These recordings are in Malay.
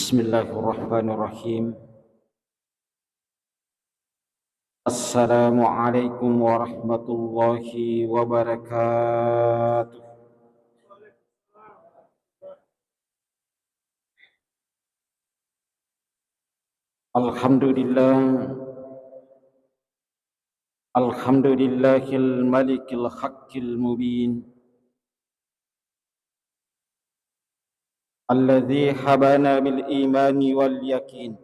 Bismillahirrahmanirrahim. Assalamualaikum warahmatullahi wabarakatuh. Alhamdulillah. Alhamdulillahil malikil haqqil mubin. Alladzi habana bil imani wal yakin.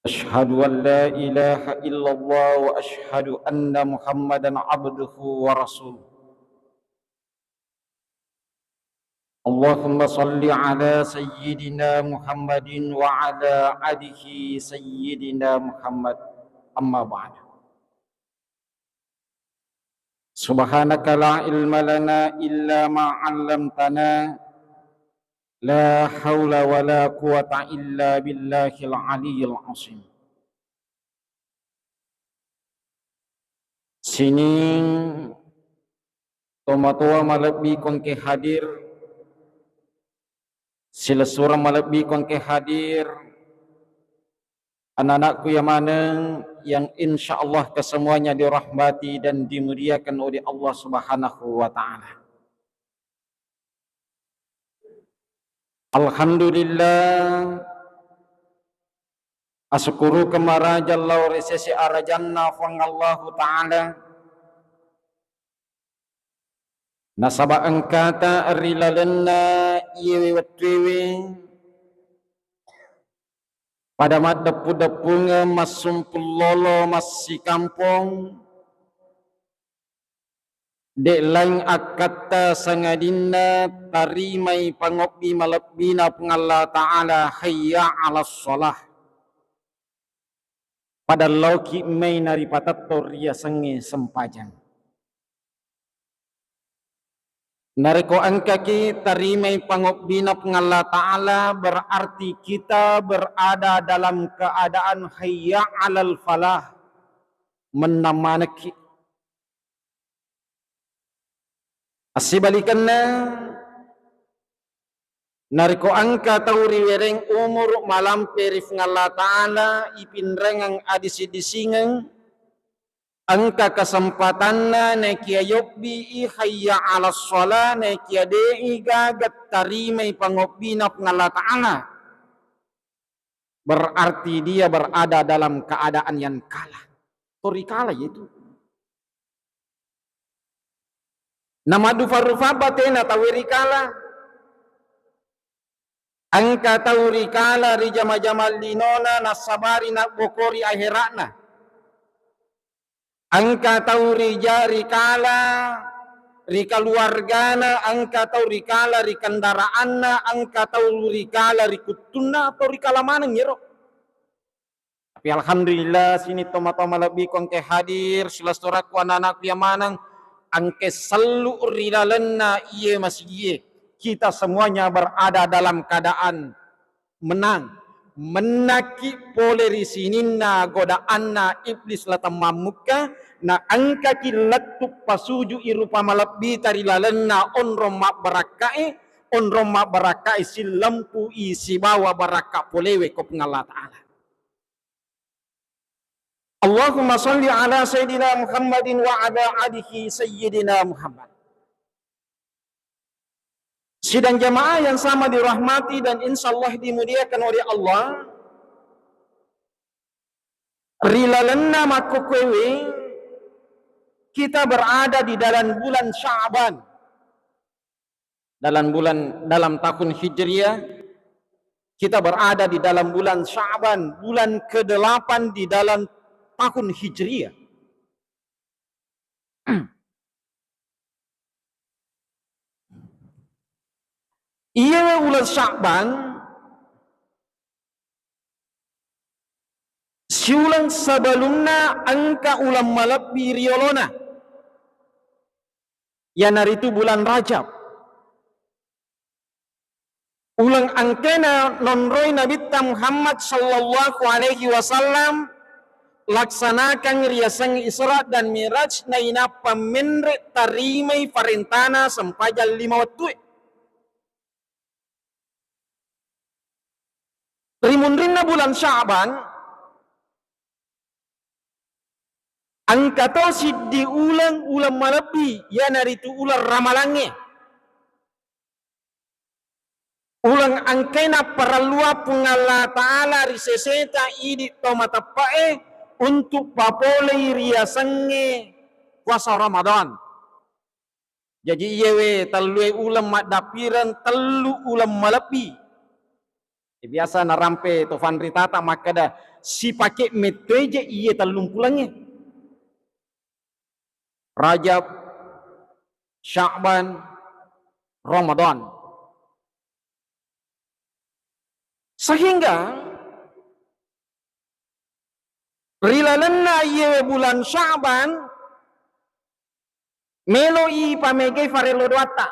Ashhadu an la ilaha illallah wa ashhadu anna Muhammadan abduhu wa rasuluh. Allahumma salli ala sayyidina Muhammadin wa ala alihi sayyidina Muhammad. Amma ba'du. Subhanaka la ilma lana illa ma 'allamtana. La haula wa la quwata illa billahil aliyyil azim. Sining tomatua malabi kon ke hadir, sila surah malabi kon ke hadir, anak-anakku yang mana yang insyaallah kesemuanya dirahmati dan dimuliakan oleh Allah Subhanahu wa taala. Alhamdulillah, asyukuru kemara jalla resesi arajanna fangallahu ta'ala nasaba angkata arilalanna iwe watwewe pada mat depu-depunga masumpul lolo masih kampung dek lain akata sangadina tarimai pangopi malabina pengalla ta'ala hayya ala sholah pada lauki mai nari patator ria sengi sempajang nariko angkaki tarimai pangopina pengalla ta'ala berarti kita berada dalam keadaan hayya alal falah menamanaki. Asibalikanna nariko angka tauri wereng umur malam perif ngalla ta'ala ipinrengang adisi-disingang angka kesempatanna nekia yobbi hayya ala sholah nekia dei gagat tarimai pangopina ngalla ta'ala berarti dia berada dalam keadaan yang kalah. Tori kalah itu. Nama dufa-rufa batena tawirikala angka tawirikala rijama-jamal linona nasabari nak bokori akhiratna angka tawirikala rikaluargana angka tawirikala rikandaraanna angka tawirikala rikutunna atau rikala maneng yero. Tapi alhamdulillah sini toma-toma lebih kongke hadir silastorak anak-anak yang manang angke selu rilalenna iye masih kita semuanya berada dalam keadaan menang menaki polerisinina godaanna iblis latamamuka na angka kilatu pasuju irupa malabbi tarilalenna onromak barakai silampu isi bawa baraka polewe ko pengalla ta'ala. Allahumma salli ala sayyidina Muhammadin wa ala alihi sayyidina Muhammad. Sidang jamaah yang sama dirahmati dan insyaallah dimuliakan oleh Allah. Rilalanna makukwewe kita berada di dalam bulan Sya'ban. Dalam tahun Hijriah kita berada di dalam bulan Sya'ban, bulan ke-8 di dalam tahun Hijriah. Ia bulan Sya'ban siulan sebelumnya angka ulam malabbi riolona yang hari itu bulan Rajab ulang angkena nonroi Nabi Muhammad sallallahu alaihi wasallam laksanakan riasang Isra dan Miraj naina pamenre tarimai farintana sempajal 5 waktu. rimunrinna bulan Sya'ban angkato siddi ulang malabi ya naritu ulang ramalange ulang angkena paralua pungalla ta'ala riseseta idi tomatapae untuk papole riasange puasa Ramadan. Jadi iyewe talue ulam madapiran telu ulam malapi. Biasa narampe tofan ritata makada si pakai meteje iye talung pulangnya. Rajab, Sya'ban, Ramadan. Sehingga rilalanna iye bulan Sya'ban melo i pamege farelo doata.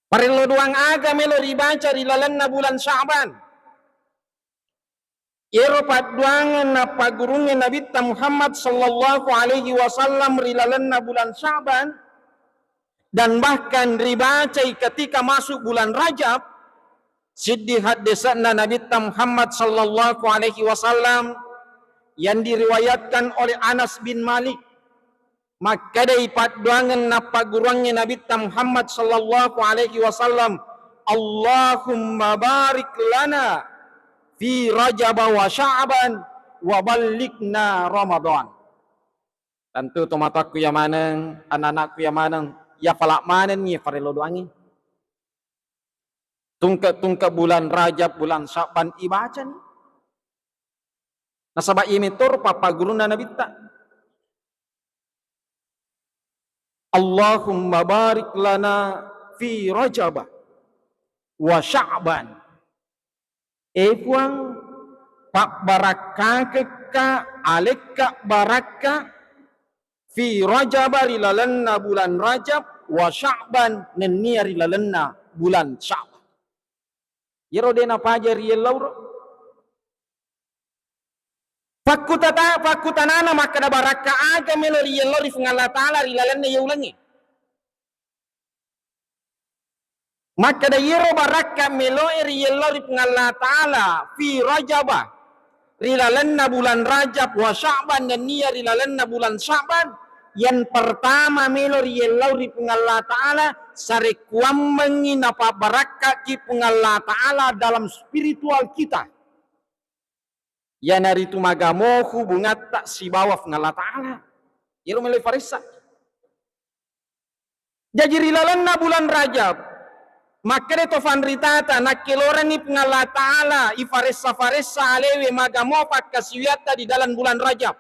Farelo doang aga melo ribaca rilalanna bulan Sya'ban. Ero paduangan na pagurungnya Nabi Muhammad sallallahu alaihi wasallam rilalanna bulan Sya'ban dan bahkan ribacai ketika masuk bulan Rajab siddi hadisana Nabi Muhammad sallallahu alaihi wasallam yang diriwayatkan oleh Anas bin Malik maka dari paduangan na pagurungnya Nabi Muhammad sallallahu alaihi wasallam Allahumma barik lana fi Rajab wa Sya'ban wa ballighna Ramadan. Tentu tomataku yang maneng, anak-anakku yang maneng, ya falak manen ni farelo doangi. Tungka bulan Rajab, bulan Sya'ban ibaca ni. Nasabak imitur papa guruna Nabi ta. Allahumma barik lana fi Rajab wa Sya'ban. Puang pak baraka keka aleka baraka fi Rajab rilalanna bulan Rajab wa Sya'ban nennia rilalanna bulan Sya'ban. Yero dena pajar yelauro. Fakutanana makada baraka aga melo yelori fungala taala rilalanna yeulangi. Maka da yero baraka melo riyelori pengalla ta'ala fi Rajabah rilalanna bulan Rajab wa Sya'ban dan niya rilalanna bulan Sya'ban yang pertama melo riyelori pengalla ta'ala sarekuam menginapa baraka ki pengalla ta'ala dalam spiritual kita ya naritu magamo hubungat tak si bawah pengalla ta'ala yero melo farisa jadi rilalanna bulan Rajab maka de tofan ritata nakiloran ni pengalla ta'ala ifaressa alewe magamo pakasiwiata di dalam bulan Rajab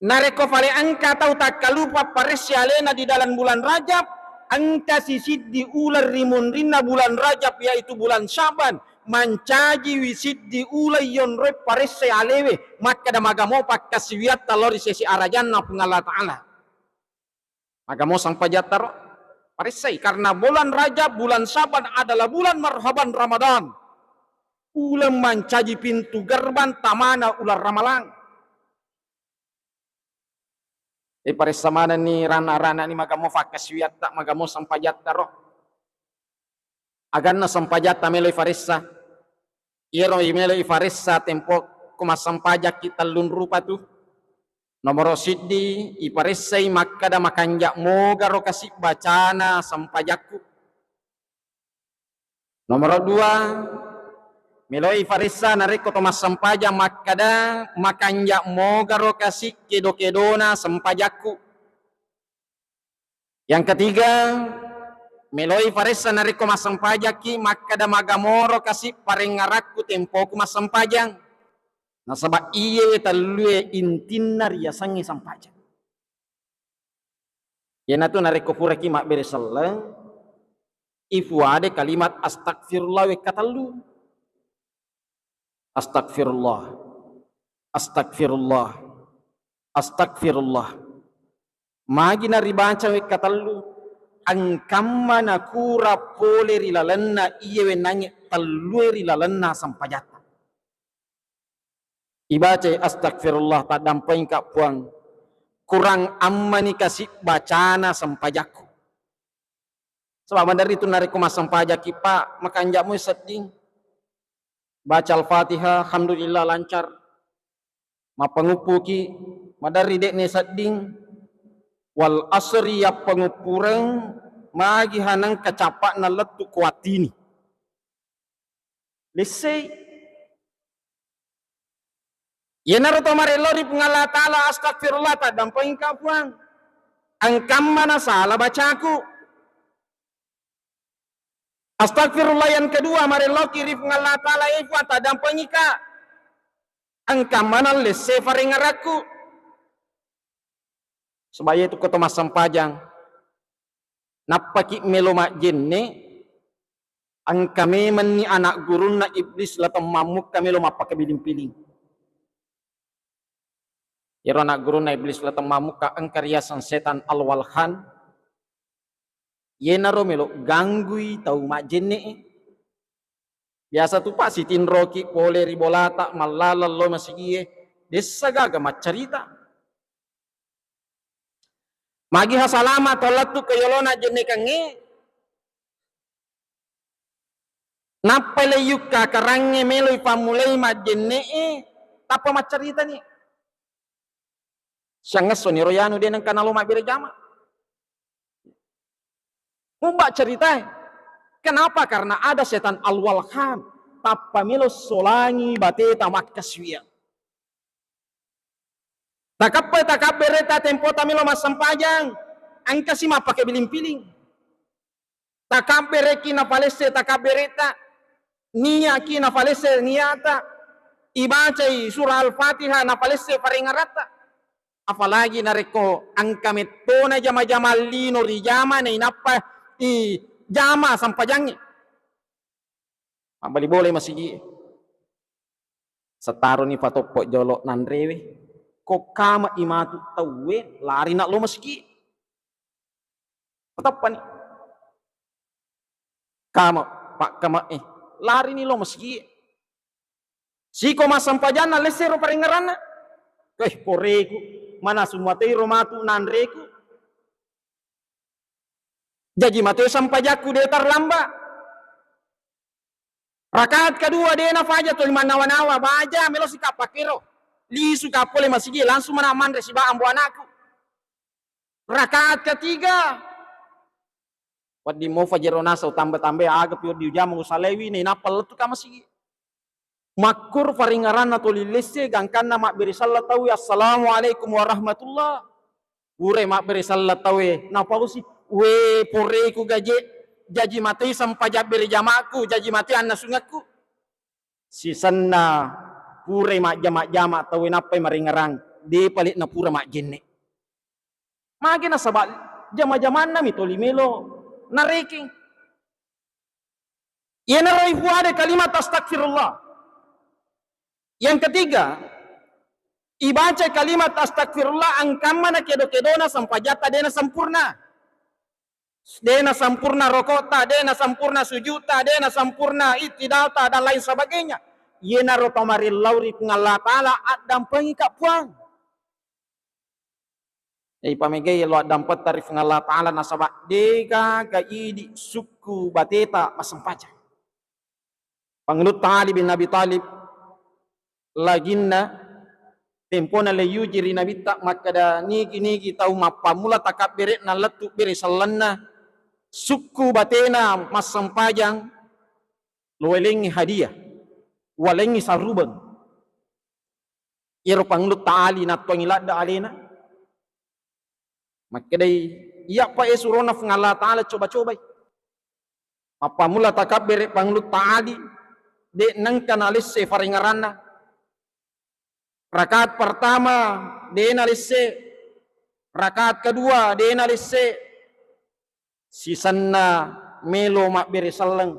nareko fale angka tau takalupa paresi alena di dalam bulan Rajab angka sisid di ular rimunrinna bulan Rajab yaitu bulan Sya'ban mancaji wisid di ular yonre paresi alewe maka da magamo pakasiwiata lori sesi arajanna pengalla ta'ala magamo sang pajataro parisai karena bulan Rajab, bulan Sya'ban adalah bulan marhaban Ramadan. Ulam mancaji pintu gerbang tamana ular ramalang. Parisa mana ni rana-rana ni magamo fakaswiyat tak magamo sampajat roh. Agan na sampajat melo farissa. Iro melo farissa tempo kumas sampajak kita lun rupa tu. Nomor siddi iparesai makada makanjak mogaro kasih bacana sampajakku. Nomor dua meloi farisa nareko tomas sampaja makada makanjak mogaro kasih kedo-kedona sampajakku. Yang ketiga meloi farisa nareko mas sampajaki makada magamoro kasih parengarakku tempoku mas sampajang. Nasabak iye talue intinna riasangi sampaja. Yana tu nareko puraki mak beresallang ifu ade kalimat astagfirullah we katalu. Astagfirullah. Astagfirullah. Astagfirullah. Magi na ribaca we katalu angkamma nakura pole rilalanna iye we nange talue rilalanna sampajata. Ibaca astagfirullah tak dampai kak puang kurang amma ni kasih bacana sampajakku Sebab dari itu narik masam pajak kipa maka anjakmu seding. Baca Al-Fatihah, alhamdulillah lancar. Mapangupuki madari dek ne seding. Wal asri ya pengupureng magi hanang kacapak na letu kuatini. Lisay. Yenaro tomarelo ri pengala ta'ala astagfirullah tak damping kapuang. Angkam mana salah bacaku. Astagfirullah yang kedua marelo kiri pengala ta'ala ifu tak damping ka. Angkam mana lese faringaraku. Sebaya itu kota masam pajang. Napaki melomak jenne. Ang kami meni anak guru na iblis latang mamuk kami lo mapak piling-piling. Yaro anak guru na iblis latang mamuk ka ang karyasan setan alwalhan. Yenaro melo ganggui tau mak jenne. Biasa tu pak sitin roki pole ribolata malala lo masigie. Desa gaga macarita. Magi hasalama tolat tu kayolona jenne kange. Napale yuka karange melo ipamulay majenne tapa macarita ni. Siyang ngaso ni Royano din ang kanalo mabirjama. Mumba cerita. Kenapa? Karena ada setan alwalhan. Tapa melo solangi bateta makkaswiya. Takap bereta tempo tamilo masam pajang. Angka si mapake biling-piling. Takap bereki na palese takap bereta. Niya ki na palese niyata. Ibacay surah Al-Fatihah na palese paringarata. Apalagi nareko angka metto na jama-jama lino rijama na inapa i jama sampajangnya. Mabali boleh masigi. Setaro ni patopok jolok nandrewe. Kok kama imatu tawe lari nak lo masigi. Patapa ni. Kama pak kama lari ni lo masigi. Siko masampajana lesero paringarana. Poreku mana semua tei romatu nandreku. Jadi mateo sampajaku dia terlamba. Rakaat kedua dia na faja tu lima nawa-nawa baja melo sikap pakiro. Lisu kapole masigi langsung manaman resiba ambu anakku. Rakaat ketiga wadi mo fajeronasa tambah-tambah agak pio di jamu salewi ni napal tu ka masigi. Makur faringarana to lilese gangkanna mak beri sallat tawi assalamualaikum warahmatullah. Ure mak beri sallat tawi napa usi we poreku gaje jaji mati sampajak beri jamaku jaji mati anna sungaku. Sisanna pure mak jamak tawi napa maringarang de palit na pura mak jenne. Magi na sabal jama-jamanna mitoli melo nareki. Yana roi fuade kalimat astagfirullah. Yang ketiga, ibaca kalimat astagfirullah angkama na kedo-kedona sampajata dena sempurna. Dena sempurna rokota, dena sempurna sujuta, dena sempurna itidalta dan lain sebagainya. Yena rotomaril lauri pengalla ta'ala adam pengikap puang. Jadi pamegay lo adam tarif pengalla ta'ala nasabak dega kaidi suku bateta masampaja. Pangelut Ta'ali bin Nabi Talib laginna tempo na leyu jiri nabi tak makada niki tau mapamula takap beret na letu beri salanna suku batena masampajang luelengi hadiah walengi saruban iro panglut Ta'ali na tuang ilada alena makadai iya pa esurona ngala Ta'ala coba-coba mapamula takap beret panglut Ta'ali de nang kanalis se faringarana. Rakaat pertama dena lisse, rakaat kedua dena lisse, sisanna melo mak beri saleng,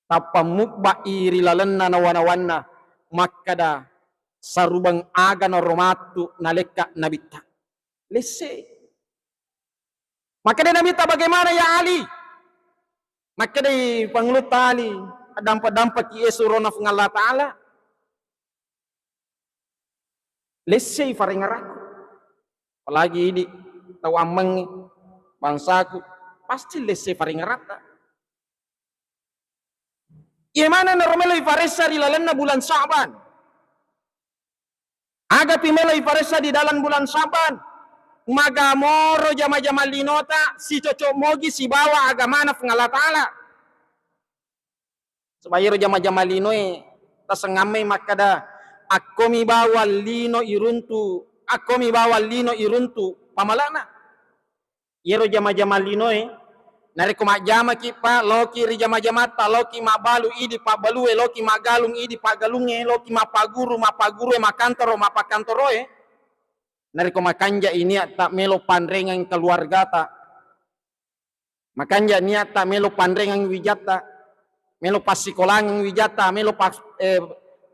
tapa mukba iri lalenna nawana-wana, makada sarubang aga na romatu naleka nabita. Lisse. Makada nabita bagaimana ya Ali? Makada Pangelut Ali, dampak-dampak iesurona Allah Ta'ala. Lesei faringaraku. Apalagi ini tahu ameng bangsaku pasti lesse faringarata. Mana normelo ifaresa di lalanna bulan Sa'ban. Aga pimelo ifaresa di dalam bulan Sa'ban. Magamoro jama-jama linota si cocok mogi si bawa agamana ngala ta'ala. Sebayaro jama-jama linoe tasengamay makada ako mi bawa lino iruntu pamalana. Yero jama-jama linoe nariko majama ki pa loki ri jama-jama ta loki mabalu idi pa balue loki magalung idi pa galunge loki mapaguru makantoro mapakantoroe nariko makanja ini tak melo pandrengan keluarga ta makanja niat tak melo pandrengan wijata melo pasikolang wijata melo pas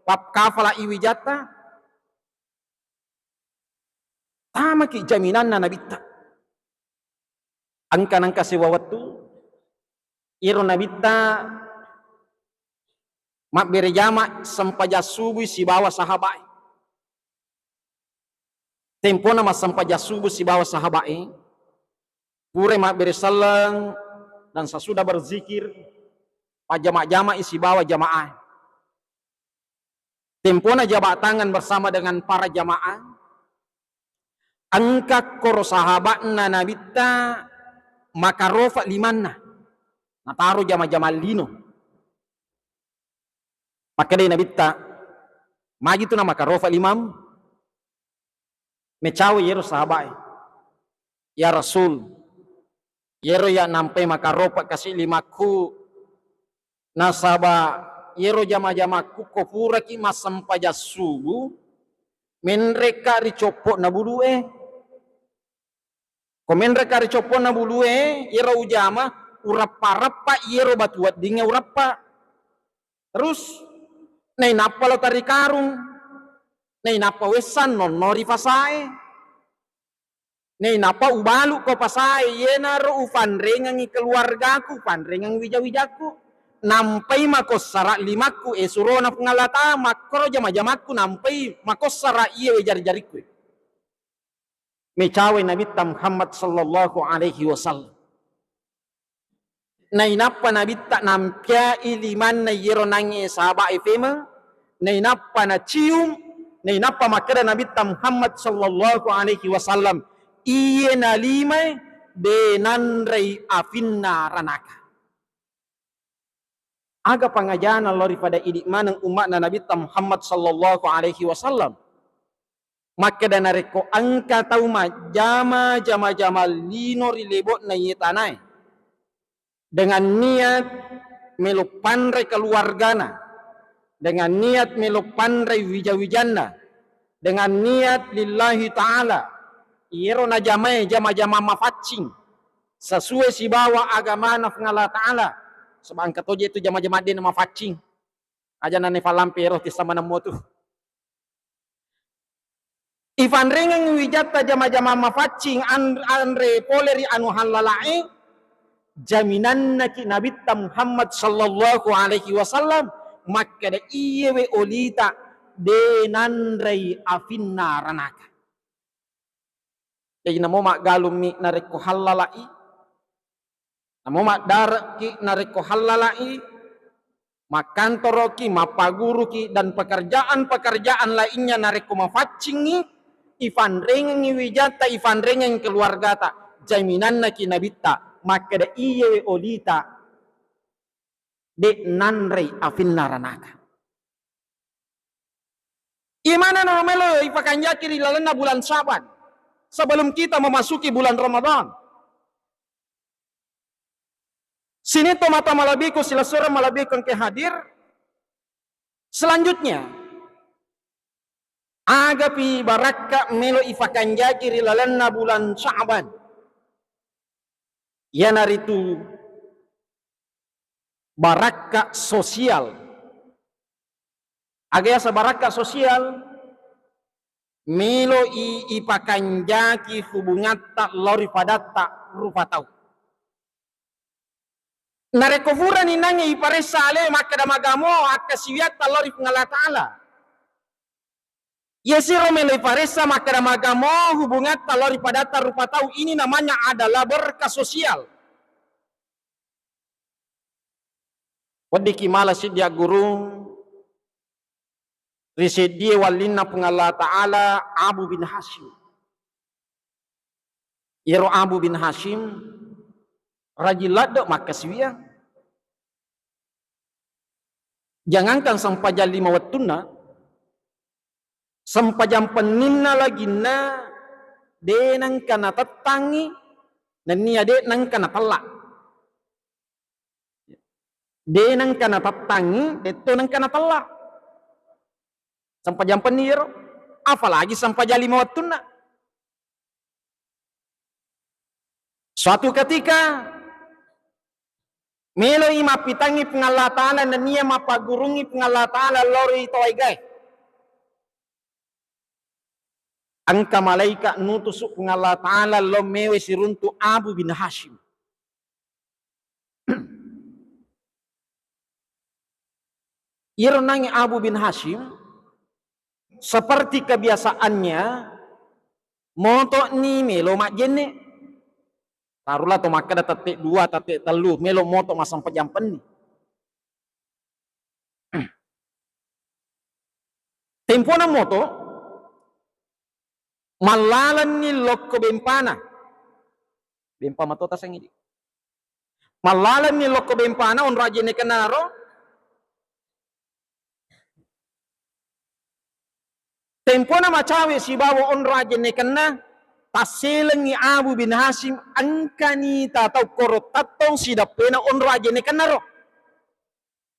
pap kafala iwijata tama ki jaminan na nabita angka sewawatu iro nabita mak berejama sampaja subuh si bawa sahabat tempo nama sampaja subuh si bawa sahabat pure mak beresalang dan sesudah berzikir pajama-jama isi bawa jamaah tempo na jabat tangan bersama dengan para jamaah angka koro sahabat na nabita makarofa limanna nataro jama-jama lino maka dai nabita magi tu na makarofa limam mecawe yero sahabat ya Rasul yero ya nampai makarofa kasih limaku nasaba yero jama-jama ku kopura ki masampaja subuh menreka ricopok na budue komen rekari copo na bulue iro ujama urapa-rapa iro batuat dinga urapa terus nei napa lo tari karung nei napa wesan non nori fasae nei napa ubalu ko pasae yenaro ufandrengang keluargaku pandrengang wija-wijaku nampai makos sara limaku surona pengalata makro jama-jamaku nampai makos sara iya jari-jariku mecawe Nabi Muhammad sallallahu alaihi wasallam. Nainapa Nabi tak nampia iliman na yero nangi sahabat ifema, nainapa na cium, nainapa makara Nabi Muhammad sallallahu alaihi wasallam iye na lima benandrei afinna ranaka. Aga pangajana lori pada idikmanang umat na Nabi Muhammad sallallahu alaihi wasallam. Maka dan nareko angka tau jama lino rilebot na yetanai dengan niat melupandre keluargana dengan niat melupandre wija-wijana dengan niat lillahi ta'ala iro na jama mafacing sesuai si bawa agama na ngala ta'ala sebab katoje itu jama din mafacing aja na nefalampero tisama na motu Ivan rengang wijata jama-jama mafacing andre poleri anu halalai jaminan naki Nabi Muhammad sallallahu alaihi wasallam maka da iyewe olita denandrei afinna ranaka. Jadi namo mak galum mi nareko halalai namo mak darki nareko halalai makantoroki mapaguruki dan pekerjaan lainnya nareko mafacingi Ivan rengang wijata, Ivan rengang keluarga ta, jaminan naki nabita, maka da iye olita, de nanrei afinna ranaka. Imana normelo ipakanjaki di lalana bulan Sa'ban, sebelum kita memasuki bulan Ramadan. Sini to mata malabiku sila sura malabiku ke hadir. Selanjutnya, agapi baraka melo ifakanjaki rilalanna bulan Sa'ban. Yanaritu baraka sosial. Agaya sa baraka sosial melo ipakanjaki hubungata lori padata rupatau. Narekofuran inangi iparesa ale makadamagamo akasiwiat lori ngala ta'ala. Yesiro meleparesa makadamagamo hubungan talori pada rupa tahu ini namanya adalah berkah sosial. Wadi kimala si dia guru riset dia walina pengalla ta'ala Abu bin Hashim. Iro Abu bin Hashim rajilado makaswiya. Jangankan sampai jam 5 wattuna, sampai jam peninna lagi na denang kana tatangi dan niya denang kana talak. Denang kana tatangi, deto nang kana talak. Sampai jam penir, apalagi sampai jam 5 wattuna. Suatu ketika melo ima pitangi pengalla ta'ala dan niya mapagurungi pengalla ta'ala lori toigai. Angka malaika nutusuk pengalla ta'ala lo mewe siruntu Abu bin Hashim. Iro nangi Abu bin Hashim seperti kebiasaannya moto ni melo mak jene. Taruhlah to maka ada tatik 2, tatik 3, melo moto masang pejampen ni. Tempo na moto malalan ni lokko bempana. Bempa matota sang ini. Malalan ni lokko bempana on rajene kenaro. Tempo na macawe si bawa on rajene kena tasilang ni Abu bin Hashim angkani tatau korot tatong sidapena on rajene kenaro.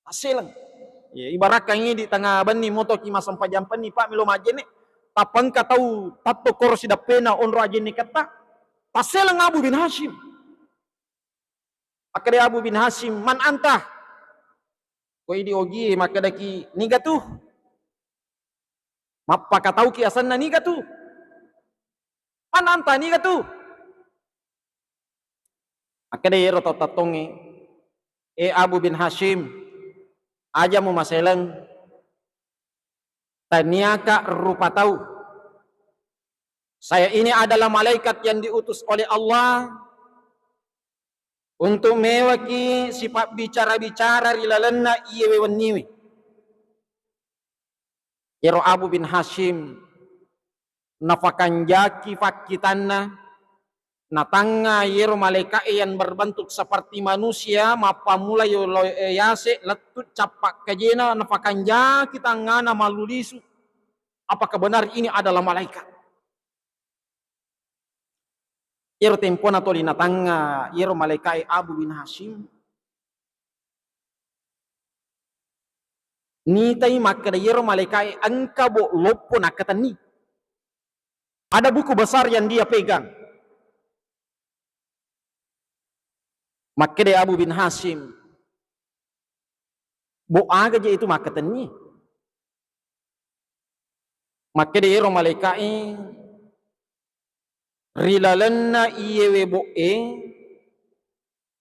Tasilang. Ya, ibarat kangi di tengah bani moto kima sampai jampan ni Pak milo majene tapang katau tato korot sidapena on rajene kata tasilang Abu bin Hashim. Akade Abu bin Hashim man anta. Koi di ogi makadaki niga tu. Mappa katau ki asanna niga tu. Man anta niga tu. Akade yero tatongi Abu bin Hashim aja mu maselang taniaka rupa tahu saya ini adalah malaikat yang diutus oleh Allah untuk mewaki sifat bicara-bicara rilalenna iye weniwi. Yero Abu bin Hashim nafakan jaki fakitanna natanga yero malaikat yang berbentuk seperti manusia mapa mulai yase letut capak kajena nafakan jaki tangana malulisu. Apakah benar ini adalah malaikat? Yero tempo na toli natanga yero malaikat Abu bin Hashim ni tay makada yero malaikat angka bo lopo nakatan ni. Ada buku besar yang dia pegang. Makada Abu bin Hashim bo aga je itu makatan ni. Makada yero malaikat rilalanna iyewe boe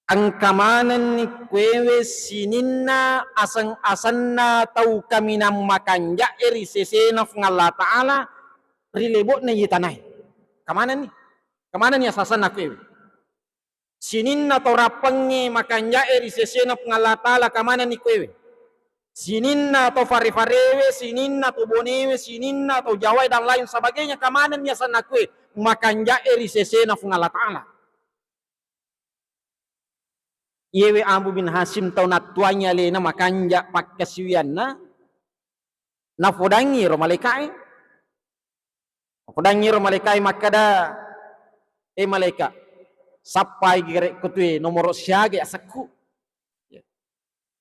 angkamanan ni kwewe sininna asang-asanna tau kami nam makanja eri sesena ngalla ta'ala rilebot na yitanay. Kamanan ni? Kamanan ni asasan na kwewe? Sininna tau rapangi makanja eri sesena ngalla ta'ala kamanan ni kwewe? Sininna atau fare-farewe, sininna atau bonewe, sininna atau jawai dan lain sebagainya kamanan ni asan na kwewe? Makanja eri sesena ngalla ta'ala. Yewe Abu bin Hashim tau natuanya le na makanja pakkasiwian na fodangi ro malaikai. Fodangi ro malaikai makada malaika sapai gere kutue nomor siage asaku.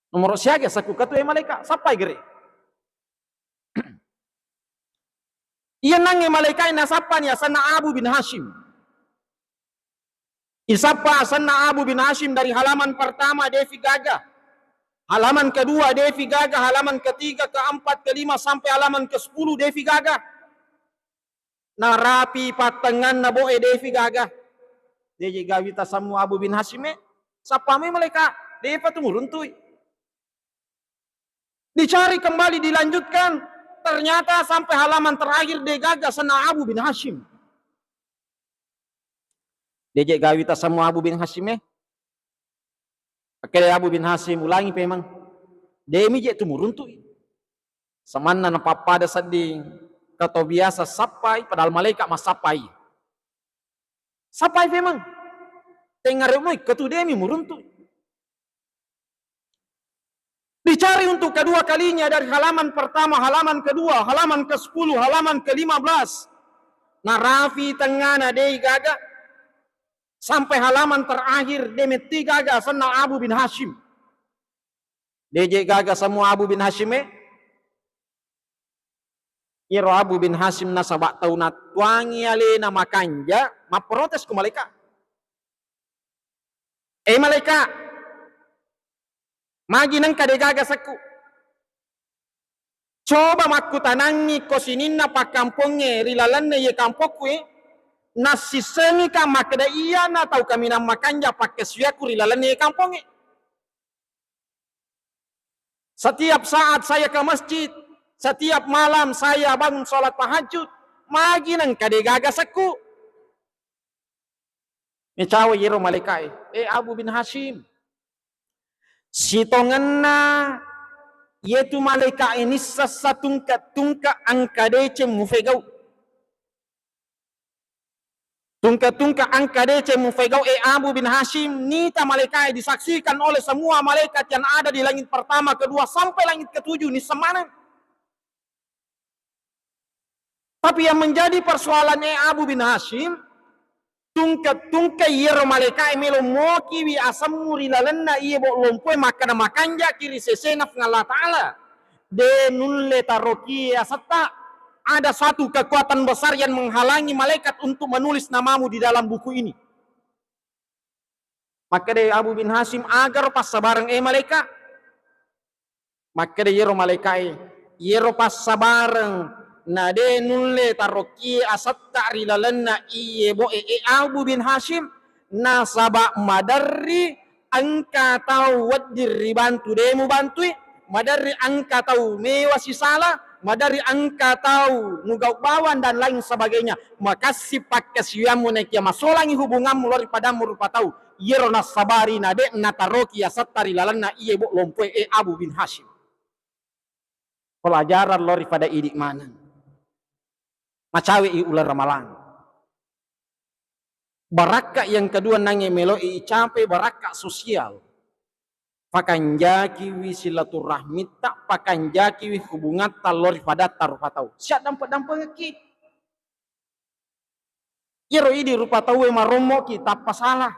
Nomor siage asaku kutue malaika sapai gere. Iya nange malaikai na sapani asana Abu bin Hashim. Isapa asanna Abu bin Hashim dari halaman pertama Devi Gagah, halaman kedua Devi Gagah, halaman ketiga, keempat, kelima sampai halaman ke-10 Devi Gagah. Narapi patengan naboe Devi Gagah. Deje gawita samu Abu bin Hashim sapame mereka Deva tumuruntui. Dicari kembali dilanjutkan, ternyata sampai halaman terakhir De Gagah sana Abu bin Hashim. Dejek gawita semua Abu bin Hashim Akhirnya Abu bin Hashim ulangi memang Demi je tu muruntu. Samana na papada sading kata biasa sapai padahal malaikat mas sapai. Sapai memang. Tengah remoi ketu demi muruntu. Dicari untuk kedua kalinya dari halaman pertama, halaman kedua, halaman ke-10, halaman ke-15. Narafi tengah dei gaga sampai halaman terakhir demeti gaga senal Abu bin Hashim. DJ gaga semua Abu bin Hashim Iro Abu bin Hashim nasabak tau na tuangi alena makanja maprotes ku malaikat. Malaikat, magi nang kadegaga saku. Coba makku tanangi ko sininna pa kamponge rilalanne ye kampokku nasisengi ka makda iya na tau kami na makanja pakai suyaku rilalanne ye kamponge. Setiap saat saya ke masjid, setiap malam saya bangun sholat tahajud, magi nang kadegaga saku. Mecawa yero malaikai, Abu bin Hashim. Sitonganna yaitu malaikai ini sesatungka angkadece mufegau. Tungka angkadece mufegau Abu bin Hashim nita malaikai disaksikan oleh semua malaikat yang ada di langit pertama, kedua sampai langit ketujuh ni semana. Tapi yang menjadi persoalan Abu bin Hashim tungka yero malaikai melo moki wi asamu rilalanna iye bo lompoe makana makanja kiri sesena Allah Ta'ala de nulle taroki asata. Ada satu kekuatan besar yang menghalangi malaikat untuk menulis namamu di dalam buku ini. Maka dari Abu bin Hashim agar pas sabarang malaikat. Maka dari yero malaikai yero pas sabarang na de nulle taroki asatta rilalanna iye bo Abu bin Hashim nasaba madarri angka tau wadir ribantu demu bantui madarri angka tau mewasi salah madari angka tahu nugau bawan dan lain sebagainya. Makasih pakai siamu naik ya masolangi hubunganmu lori padamu rupa tahu yero nasabari nade nataroki ya satari lalanna iye bo lompoe Abu bin Hashim. Pelajaran lori pada idik mana macawi ular ramalan. Baraka yang kedua nange melo capek baraka sosial. Pakanjaki wi silaturahmi tak pakanjaki wi hubungan talor pada tarupa tahu. Siap dampak ki. Iro idi rupa tahu maromo ki tak pasalah.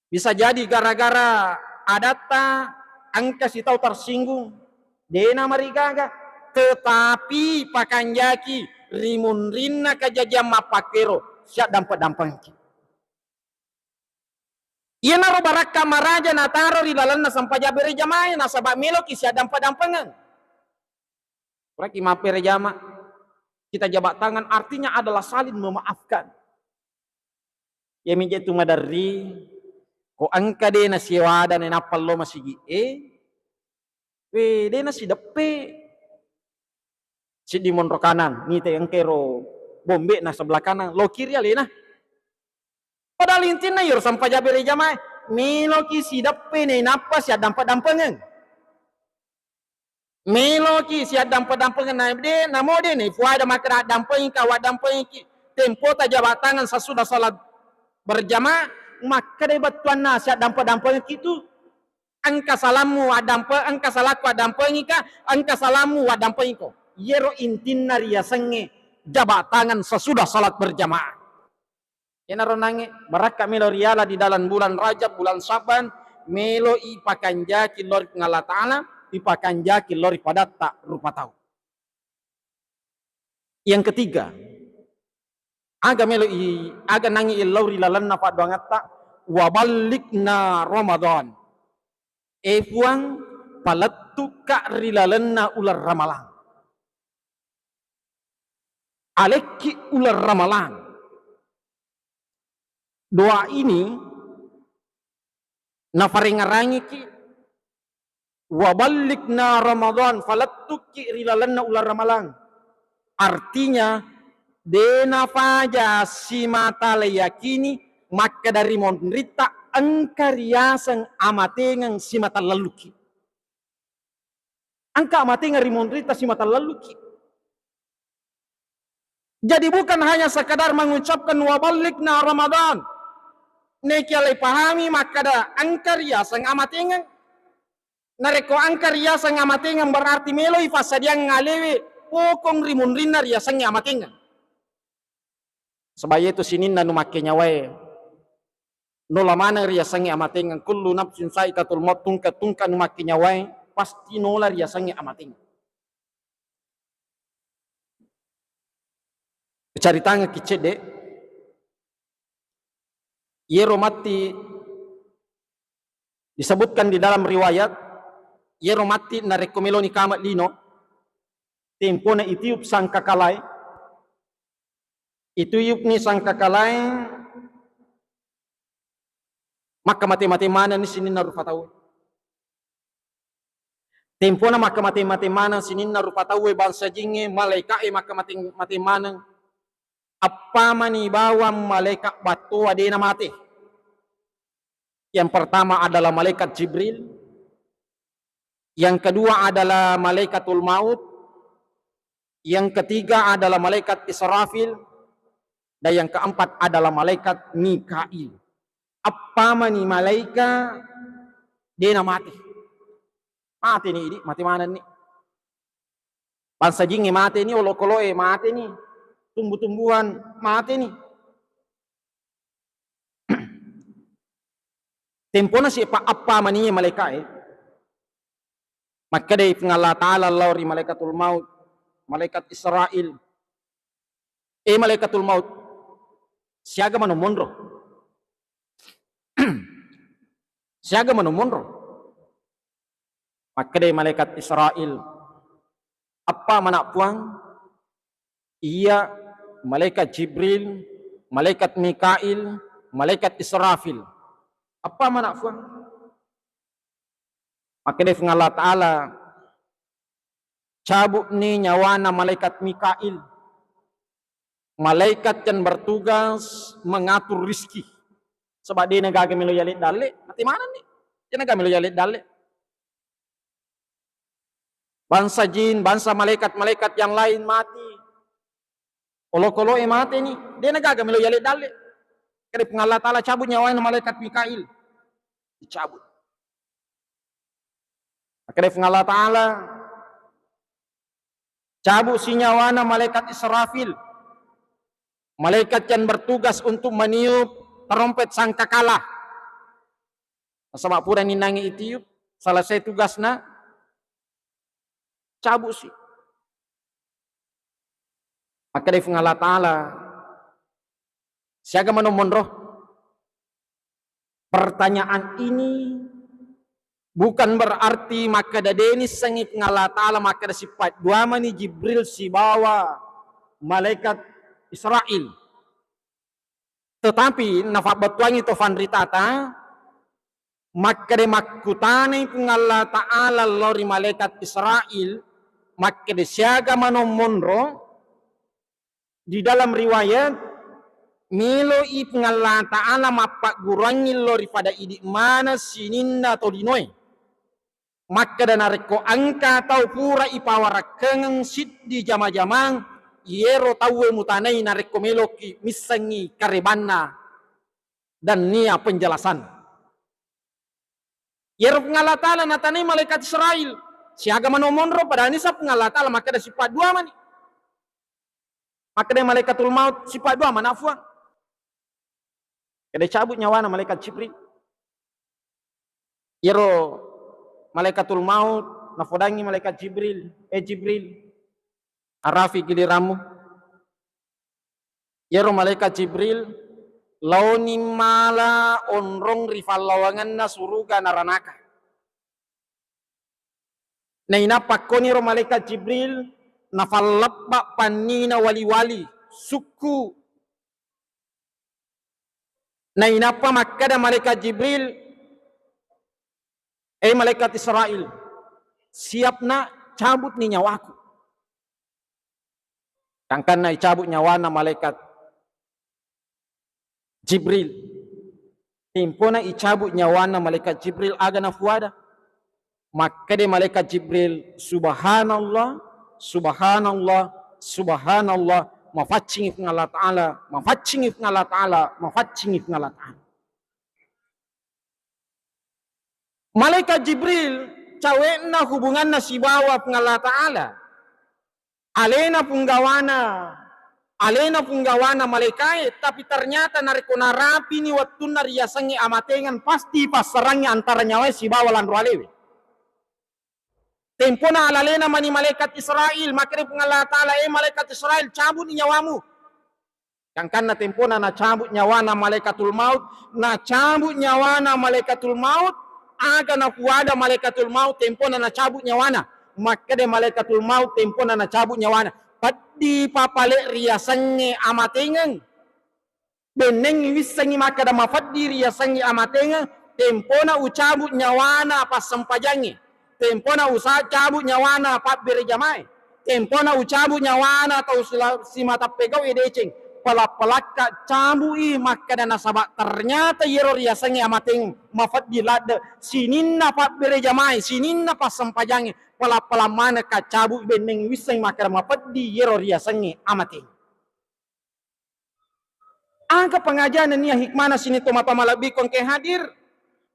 Bisa jadi gara-gara adata angka si tahu tersinggung. Dena marigaga. Tetapi pakanjaki rimun rina kajajam mapakero. Siap dampak ki. Ia naro baraka maraja na taro di lalanna sampai jabere jamaah nasabak melo kisah dampangan. Berarti mapere jama kita jabat tangan artinya adalah saling memaafkan. Ya menjadi madari ko angka de na siwada na napallo masigi de na si depe si di monro kanan ni te yang kero bombe na sebelah kanan lo kiri alena. Padahal intinya yur sampai jabere jamaah meloki sidape ne napas ya dampangan. Meloki si dampangan na de namo de ne fuada makra dampangi kawa dampangi tempo ta jabatangan sesudah salat berjamaah maka de batuan na si dampangan kitu angka salamu adampa angka salaku adampangi ka angka salamu adampangi ko. Yero intinna riasenge jabatangan sesudah salat berjamaah. Yang naronange baraka melo riala di dalam bulan Rajab, bulan Saban, melo ipakanjaki lori ngala ta'ala, ipakanjaki lori pada tak rupa tahu. Yang ketiga, aga melo aga nangi lori lalanna pa doangata wabalikna Ramadan. Efuang palattuka rilalanna ular ramalan. Aleki ular ramalan. Doa ini nafaringarangi ki wabalikna Ramadan falattuki rilalanna ular ramalan. Artinya dena faja si mata leyakini maka dari monrita engkariasang amatengang si mata laluki. Angka mati ngari mondrita si mata lalu. Jadi bukan hanya sekadar mengucapkan wabalikna Ramadan. Neki alai pahami maka da angkar ya sang amatingan. Nareko angkar ya sang amatingan berarti melo ifasadiang ngalewe pokong rimun rinar ya sang amatingan. Sebaya itu sinin na numake nyawae. Nola mana ria sang amatingan kullu nafsin saikatul maut tungka numake nyawae pasti nola ria sang amatingan. Cari tanga kicede Yero mati disebutkan di dalam riwayat Yero mati na rekomelo ni kamat lino tempo na itiup sang kakalay ituyup ni sang kakalay maka mati-mati mana ni sinin na rupatawe tempo na maka mati-mati mana sinin na rupatawe bangsa jinge malaikae maka mati-mati mana apa mani bawam malaikat batu adena mati. Yang pertama adalah malaikat Jibril. Yang kedua adalah malaikatul maut. Yang ketiga adalah malaikat Israfil. Dan yang keempat adalah malaikat Mikail. Apa mani malaikat dena mati. Mati ni, mati mana ni? Bangsa jingi mati ni, olokoloe mati ni. Tumbuh-tumbuhan mati nih. Tempona si apa maninya malaikat maka dari Allah Ta'ala lauri malaikatul maut malaikat Israel malaikatul maut siaga manumunro siaga manumunro maka dari malaikat Israel apa manak puang iya malaikat Jibril, malaikat Mikail, malaikat Israfil. Apa mana fuang? Maka dari Allah Ta'ala cabut ni nyawana malaikat Mikail. Malaikat yang bertugas mengatur rizki. Sebab dia negaga melo yalit dalik. Mati mana ni? Dia negaga melo yalit dalik. Bangsa jin, bangsa malaikat-malaikat yang lain mati. Olo-kolo mati ni, dia negaga melo yalit dalik. Kali Allah Ta'ala cabut nyawa malaikat Mikail. Dicabut. Kali Allah Ta'ala cabut si nyawa malaikat Israfil. Malaikat yang bertugas untuk meniup terompet sangkakala. Sebab pura ninangi itiup, salah satu tugasna cabut si. Maka dari Allah Ta'ala siaga manomonroh pertanyaan ini bukan berarti maka dadeni sengit Allah Ta'ala maka ada sifat dua mani Jibril si bawa malaikat Israel tetapi nafak batuang itu fanritata maka de makutane kung Allah Ta'ala lori malaikat Israel maka de siaga manomonroh di dalam riwayat milo Allah Ta'ala mapak gurangi lori pada idik mana sininda atau dinoy maka dan areko angka tau pura ipawarakengang sit di jama-jamang yero tawe mutanai nareko meloki misangi karebana dan nia penjelasan yero Allah Ta'ala natanai malaikat Israel siaga manomonro pada anisa Allah Ta'ala maka ada sifat dua mani maka dari malaikatul maut sifat dua mana fuang. Kada cabut nyawa malaikat Jibril. Yero malaikatul maut nafodangi malaikat Jibril. Jibril. Arafi giliramu. Yero malaikat Jibril launi mala onrong rival lawangan na suruga naranaka. Na inapakoni ro malaikat Jibril nafallabba panina wali-wali suku na inapa makada malaikat Jibril malaikat Israel siap na cabut ni nyawaku kangkan na icabut nyawa na malaikat Jibril tempo na icabut nyawa na malaikat Jibril aga na fuada Maka de malaikat Jibril, subhanallah, subhanallah, subhanallah, mafatching Allah Ta'ala, mafatching Allah Ta'ala, mafatching Allah Ta'ala. Malaikat Jibril, cawe na hubungan na si bawa Allah Ta'ala. Alena punggawana malaikat, tapi ternyata nariko narapi ni waktu nariasangi amatengan pasti pasarangnya antara nyawa si bawa lan rualewe. Tempo na alalena mani malaikat Israel, makanya Allah Ta'ala malaikat Israel cabut nyawamu. Yang kan na tempo na cabut nyawa na malaikatul maut, na cabut nyawa na malaikatul maut, aga na kuada malaikatul maut tempo na cabut nyawana. Maka de malaikatul maut tempo na cabut nyawana. Padi papale riasannya amatengan. Beneng wisangi maka da mafadi riasannya amatengan. Tempo na ucabut nyawana pas sempajangi. Tempo na usaha cabut nyawana pat berjamai. Tempo na ucabut nyawana atau si mata pegau edeceng. Palak-palak cabui maka dan nasabak ternyata yero riasannya amateng mafat dilada sinin napat berjamai sinin napas sempajangi palak-palak mana ka cabu beneng wiseng maka mafat di yero riasannya amateng. Angka pengajaran ni hikmana sini to mapa malabikon ke hadir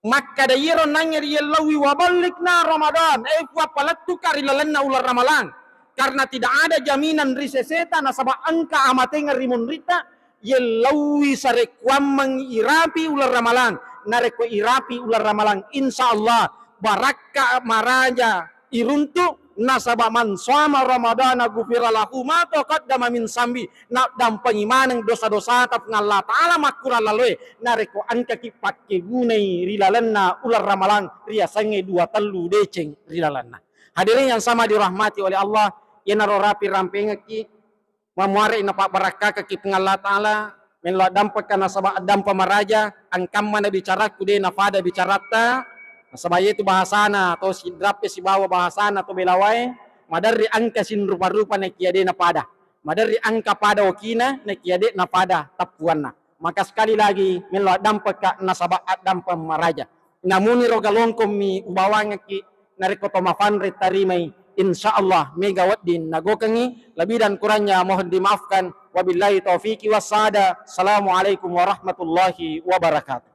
maka da yero nanya rielawi wabalikna Ramadan wa palatu karilalanna ular ramalan. Karena tidak ada jaminan riseseta nasabah angka amatenga rimun rita yelawi sarekwam mengirapi ular ramalan nareko irapi ular ramalan insyaallah baraka maraja iruntu nasabah man sama ramadana gufira lahu ma taqaddama min sambi na dampangimanang dosa-dosa tap ngalla taala makura lalwe nareko angka kipat ke gunai rilalanna ular ramalan riasange dua telu deceng rilalanna. Hadirin yang sama dirahmati oleh Allah, yang naro rapi ramping ki, memuari ina pak barakah ke Allah Ta'ala, menlo dampak kana sabah dampa maraja, angkam mana bicara kude nafada bicarata, nasabaya itu bahasana atau si drape si bawa bahasana atau belawai, madari angka sin rupa-rupa na kiade napada, madari angka pada okina na kiade napada tapuanna. Maka sekali lagi menlo dampak ka nasabah dampa maraja. Namuni rogalongkom mi ubawanga ki nariko tomafan ritarimai insyaallah megawat din nagokangi lebih dan kurangnya mohon dimaafkan wabillahi taufiki wassada. Assalamualaikum warahmatullahi wabarakatuh.